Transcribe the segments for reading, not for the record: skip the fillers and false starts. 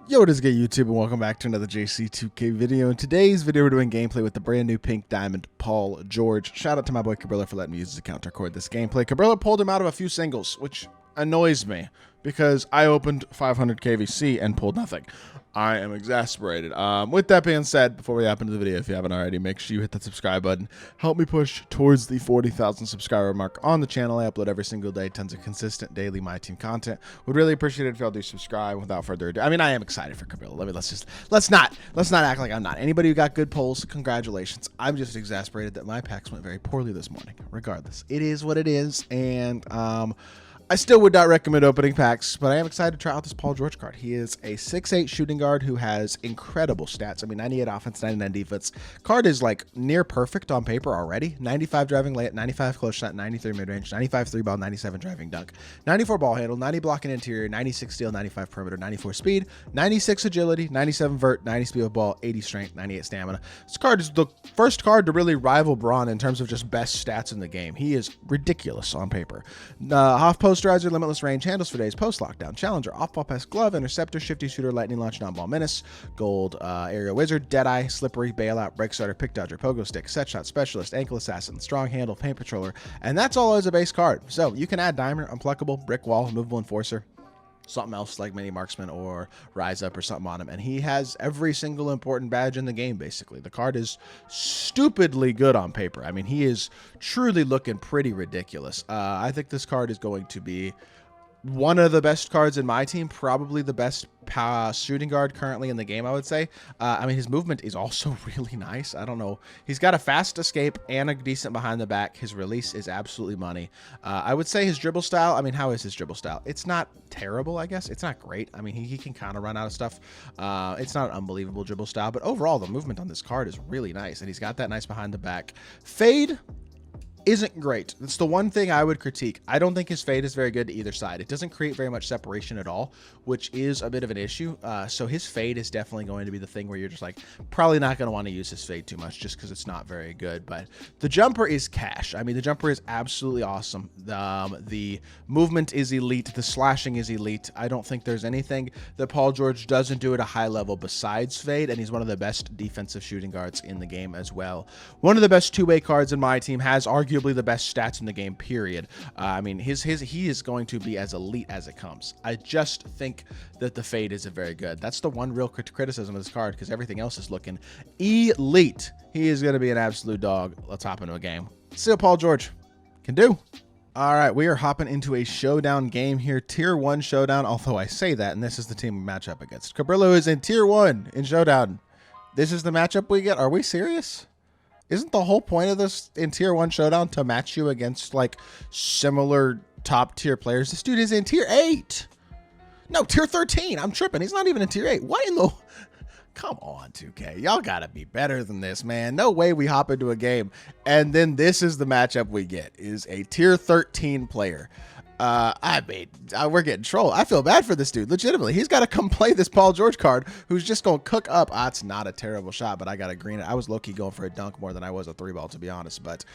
Yo, what is good, YouTube, and welcome back to another JC2K video. In today's video, we're doing gameplay with the brand new pink diamond Paul George. Shout out to my boy Cabrilla for letting me use his account to record this gameplay. Cabrilla pulled him out of a few singles, which annoys me because I opened 500 KVC and pulled nothing. I am exasperated. With that being said, before we hop into the video, if you haven't already, make sure you hit that subscribe button. Help me push towards the 40,000 subscriber mark on the channel. I upload every single day, tons of consistent daily MyTEAM content. Would really appreciate it if y'all do subscribe. Without further ado, I mean, I am excited for Cabrilla. Let's not act like I'm not. Anybody who got good polls, congratulations. I'm just exasperated that my packs went very poorly this morning. Regardless, it is what it is, and I still would not recommend opening packs, but I am excited to try out this Paul George card. He is a 6'8 shooting guard who has incredible stats. I mean, 98 offense, 99 defense. Card is like near perfect on paper already. 95 driving layup, 95 close shot, 93 mid-range, 95 three ball, 97 driving dunk, 94 ball handle, 90 blocking interior, 96 steal, 95 perimeter, 94 speed, 96 agility, 97 vert, 90 speed of ball, 80 strength, 98 stamina. This card is the first card to really rival Braun in terms of just best stats in the game. He is ridiculous on paper. Half posterizer, limitless range, handles for days, post lockdown, challenger, off ball pass, glove, interceptor, shifty shooter, lightning launch, non ball menace, gold, aerial wizard, deadeye, slippery, bailout, break starter, pick dodger, pogo stick, set shot specialist, ankle assassin, strong handle, paint patroller, and that's all as a base card. So you can add dimer, unpluckable, brick wall, movable enforcer, something else like mini marksman or rise up or something on him, and he has every single important badge in the game. Basically, the card is stupidly good on paper. I mean, he is truly looking pretty ridiculous. I think this card is going to be one of the best cards in my team, probably the best shooting guard currently in the game, I would say. I mean, his movement is also really nice. I don't know. He's got a fast escape and a decent behind the back. His release is absolutely money. I would say his dribble style, I mean, how is his dribble style? It's not terrible, I guess. It's not great. I mean, he can kind of run out of stuff. It's not an unbelievable dribble style, but overall, the movement on this card is really nice, and he's got that nice behind the back. Fade isn't great. That's the one thing I would critique. I don't think his fade is very good to either side. It doesn't create very much separation at all, which is a bit of an issue. So his fade is definitely going to be the thing where you're just like probably not going to want to use his fade too much just because it's not very good. But the jumper is cash. I mean, the jumper is absolutely awesome. The movement is elite. The slashing is elite. I don't think there's anything that Paul George doesn't do at a high level besides fade, and he's one of the best defensive shooting guards in the game as well. One of the best two-way cards in my team, has arguably the best stats in the game, period. I mean, he is going to be as elite as it comes. I just think that the fade isn't very good. That's the one real criticism of this card, because everything else is looking elite. He is going to be an absolute dog. Let's hop into a game. See what Paul George can do. All right, we are hopping into a showdown game here, tier 1 showdown, although I say that, and this is the team we match up against. Cabrillo is in tier 1 in showdown. This is the matchup we get? Are we serious? Isn't the whole point of this in tier 1 showdown to match you against like similar top tier players? This dude is in tier 8. No, tier 13. I'm tripping. He's not even in tier 8. What in the... Come on, 2K. Y'all gotta be better than this, man. No way we hop into a game and then this is the matchup we get, is a tier 13 player. I mean, we're getting trolled. I feel bad for this dude. Legitimately, he's got to come play this Paul George card, who's just going to cook up. It's not a terrible shot, but I got to green it. I was low-key going for a dunk more than I was a three ball, to be honest. But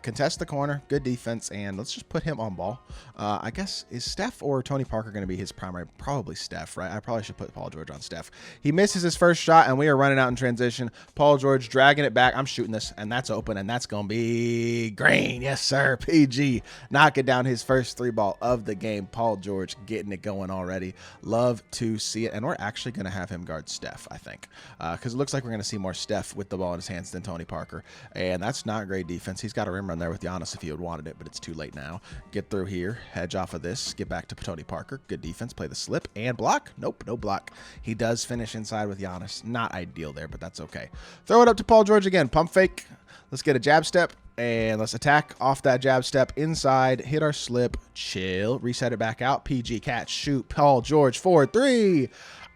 contest the corner, good defense, and let's just put him on ball. I guess, is Steph or Tony Parker going to be his primary? Probably Steph, right? I probably should put Paul George on Steph. He misses his first shot, and we are running out in transition. Paul George dragging it back. I'm shooting this, and that's open, and that's going to be green. Yes, sir. PG. Knocking down his first three ball of the game. Paul George getting it going already. Love to see it. And we're actually going to have him guard Steph, I think, because it looks like we're going to see more Steph with the ball in his hands than Tony Parker, and that's not great defense. He's got a rim run there with Giannis if he had wanted it, but it's too late now. Get through here, hedge off of this, get back to Tony Parker. Good defense. Play the slip and block. Nope, no block. He does finish inside with Giannis. Not ideal there, but that's okay. Throw it up to Paul George again. Pump fake. Let's get a jab step. And let's attack off that jab step inside, hit our slip, chill, reset it back out, PG catch, shoot, Paul George, 4-3.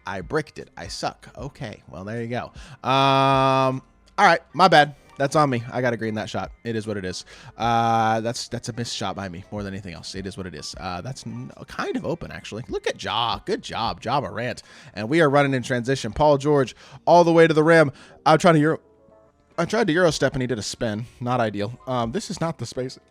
I bricked it. I suck. Okay, well, there you go. All right, my bad. That's on me. I got to green that shot. It is what it is. That's a missed shot by me more than anything else. It is what it is. That's kind of open, actually. Look at Ja. Good job, Ja Morant. And we are running in transition. Paul George all the way to the rim. I tried to Euro step and he did a spin. Not ideal. This is not the spacing.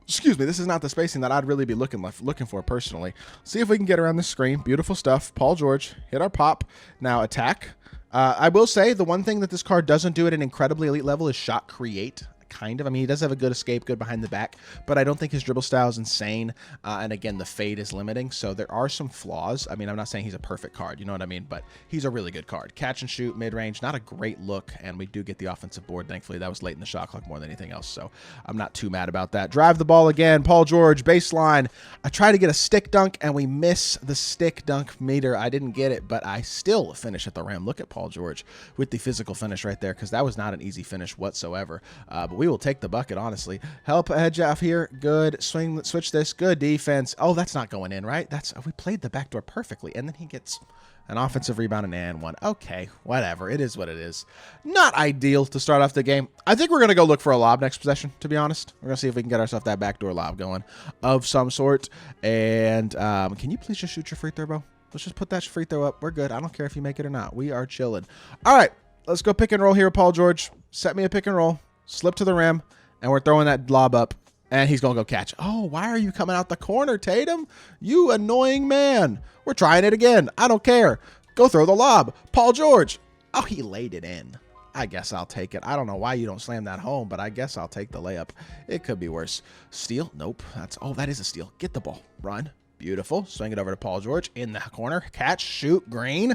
Excuse me, this is not the spacing that I'd really be looking for personally. See if we can get around the screen. Beautiful stuff. Paul George, hit our pop. Now attack. I will say the one thing that this card doesn't do at an incredibly elite level is shot create. Kind of. I mean, he does have a good escape, good behind the back, but I don't think his dribble style is insane. And again, the fade is limiting, so there are some flaws. I mean, I'm not saying he's a perfect card, you know what I mean? But he's a really good card. Catch and shoot, mid-range, not a great look, and we do get the offensive board, thankfully. That was late in the shot clock more than anything else, so I'm not too mad about that. Drive the ball again. Paul George, baseline. I try to get a stick dunk, and we miss the stick dunk meter. I didn't get it, but I still finish at the rim. Look at Paul George with the physical finish right there, because that was not an easy finish whatsoever. But we will take the bucket, honestly. Help edge off here. Good. Switch this. Good defense. Oh, that's not going in, right? We played the backdoor perfectly, and then he gets an offensive rebound and one. Okay, whatever. It is what it is. Not ideal to start off the game. I think we're going to go look for a lob next possession, to be honest. We're going to see if we can get ourselves that backdoor lob going of some sort. And can you please just shoot your free throw, bro? Let's just put that free throw up. We're good. I don't care if you make it or not. We are chilling. All right, let's go pick and roll here, Paul George. Set me a pick and roll. Slip to the rim. And we're throwing that lob up, and he's going to go catch. Oh, why are you coming out the corner, Tatum? You annoying man. We're trying it again. I don't care. Go throw the lob. Paul George. Oh, he laid it in. I guess I'll take it. I don't know why you don't slam that home, but I guess I'll take the layup. It could be worse. Steal? Nope. That is a steal. Get the ball. Run. Beautiful. Swing it over to Paul George in the corner. Catch. Shoot. Green.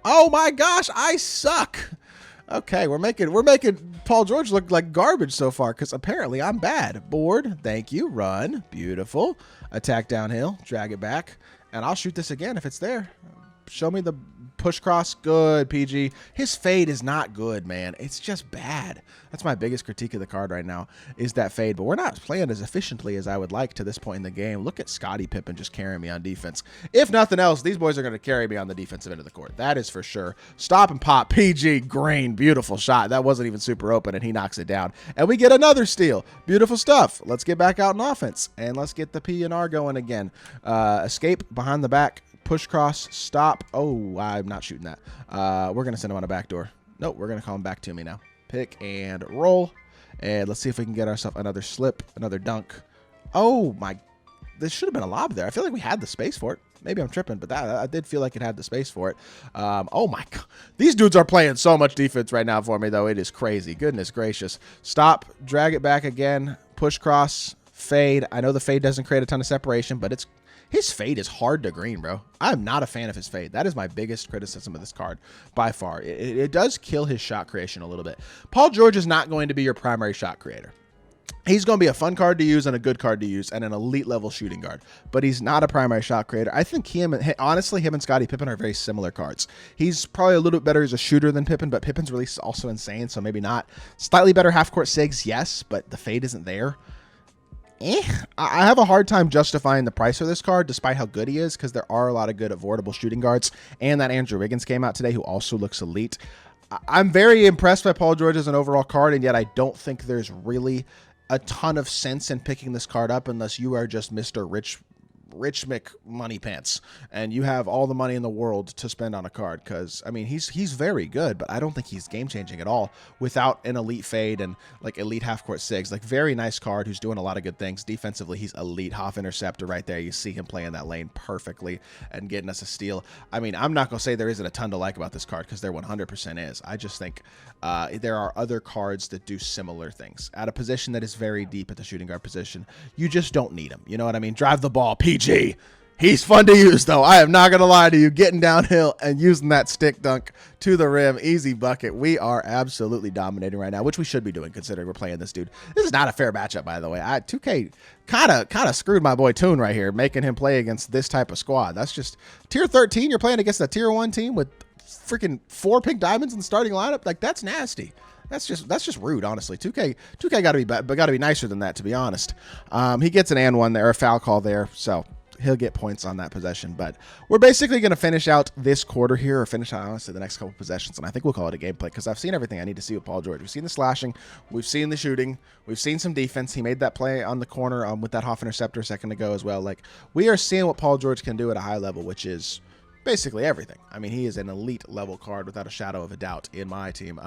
Oh, my gosh. I suck. Okay, we're making Paul George look like garbage so far because apparently I'm bad. Board, thank you. Run, beautiful. Attack downhill, drag it back, and I'll shoot this again if it's there. Show me the push cross. Good, PG. His fade is not good, man. It's just bad. That's my biggest critique of the card right now is that fade, but we're not playing as efficiently as I would like to this point in the game. Look at Scottie Pippen just carrying me on defense. If nothing else, these boys are going to carry me on the defensive end of the court. That is for sure. Stop and pop. PG, Green, beautiful shot. That wasn't even super open, and he knocks it down. And we get another steal. Beautiful stuff. Let's get back out in offense, and let's get the P&R going again. Escape behind the back. Push cross, stop. Oh, I'm not shooting that. We're going to send him on a backdoor. Nope, we're going to call him back to me now. Pick and roll. And let's see if we can get ourselves another slip, another dunk. Oh, my. This should have been a lob there. I feel like we had the space for it. Maybe I'm tripping, but I did feel like it had the space for it. Oh, my God. These dudes are playing so much defense right now for me, though. It is crazy. Goodness gracious. Stop. Drag it back again. Push cross. Fade. I know the fade doesn't create a ton of separation, but his fade is hard to green, bro. I'm not a fan of his fade. That is my biggest criticism of this card by far. It does kill his shot creation a little bit. Paul George is not going to be your primary shot creator. He's going to be a fun card to use and a good card to use and an elite level shooting guard, but he's not a primary shot creator. I think honestly, him and Scottie Pippen are very similar cards. He's probably a little bit better as a shooter than Pippen, but Pippen's really also insane, so maybe not. Slightly better half-court sigs, yes, but the fade isn't there. I have a hard time justifying the price of this card despite how good he is because there are a lot of good avoidable shooting guards, and that Andrew Wiggins came out today who also looks elite. I'm very impressed by Paul George as an overall card, and yet I don't think there's really a ton of sense in picking this card up unless you are just Mr. Rich Money Pants and you have all the money in the world to spend on a card, because I mean he's very good, but I don't think he's game changing at all without an elite fade and like elite half court sigs. Like very nice card who's doing a lot of good things defensively. He's elite. Half interceptor right there. You see him playing that lane perfectly and getting us a steal. I mean, I'm not gonna say there isn't a ton to like about this card because there 100% is. I just think there are other cards that do similar things at a position that is very deep at the shooting guard position. You just don't need him. You know what I mean? Drive the ball, PG. He's fun to use, though. I am not going to lie to you. Getting downhill and using that stick dunk to the rim. Easy bucket. We are absolutely dominating right now, which we should be doing considering we're playing this dude. This is not a fair matchup, by the way. 2K kind of screwed my boy Toon right here, making him play against this type of squad. That's just tier 13. You're playing against a tier 1 team with freaking 4 pink diamonds in the starting lineup. Like, that's nasty. That's just rude, honestly. 2K got to be nicer than that, to be honest. He gets an and one there, a foul call there, so he'll get points on that possession. But we're basically going to finish out this quarter here, or finish out, honestly, the next couple possessions, and I think we'll call it a gameplay because I've seen everything I need to see with Paul George. We've seen the slashing, we've seen the shooting, we've seen some defense. He made that play on the corner with that half interceptor a second ago as well. Like, we are seeing what Paul George can do at a high level, which is basically everything. I mean, he is an elite level card without a shadow of a doubt in my team.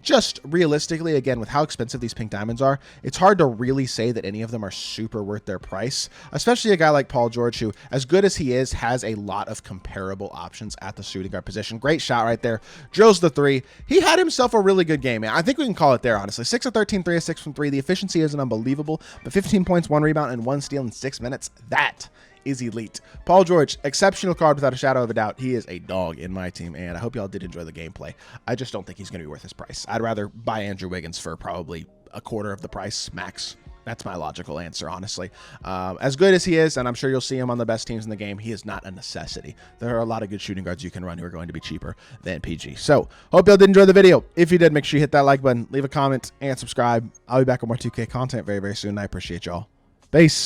Just realistically, again, with how expensive these pink diamonds are, it's hard to really say that any of them are super worth their price, especially a guy like Paul George, who, as good as he is, has a lot of comparable options at the shooting guard position. Great shot right there. Drills the three. He had himself a really good game, man. I think we can call it there, honestly. 6 of 13, 3 of 6 from 3. The efficiency isn't unbelievable, but 15 points, 1 rebound, and 1 steal in 6 minutes. That is elite. Paul George, exceptional card without a shadow of a doubt. He is a dog in my team, and I hope y'all did enjoy the gameplay. I just don't think he's going to be worth his price. I'd rather buy Andrew Wiggins for probably a quarter of the price max. That's my logical answer, honestly. As good as he is, and I'm sure you'll see him on the best teams in the game, he is not a necessity. There are a lot of good shooting guards you can run who are going to be cheaper than PG. So, hope y'all did enjoy the video. If you did, make sure you hit that like button, leave a comment, and subscribe. I'll be back with more 2K content very, very soon. I appreciate y'all. Peace.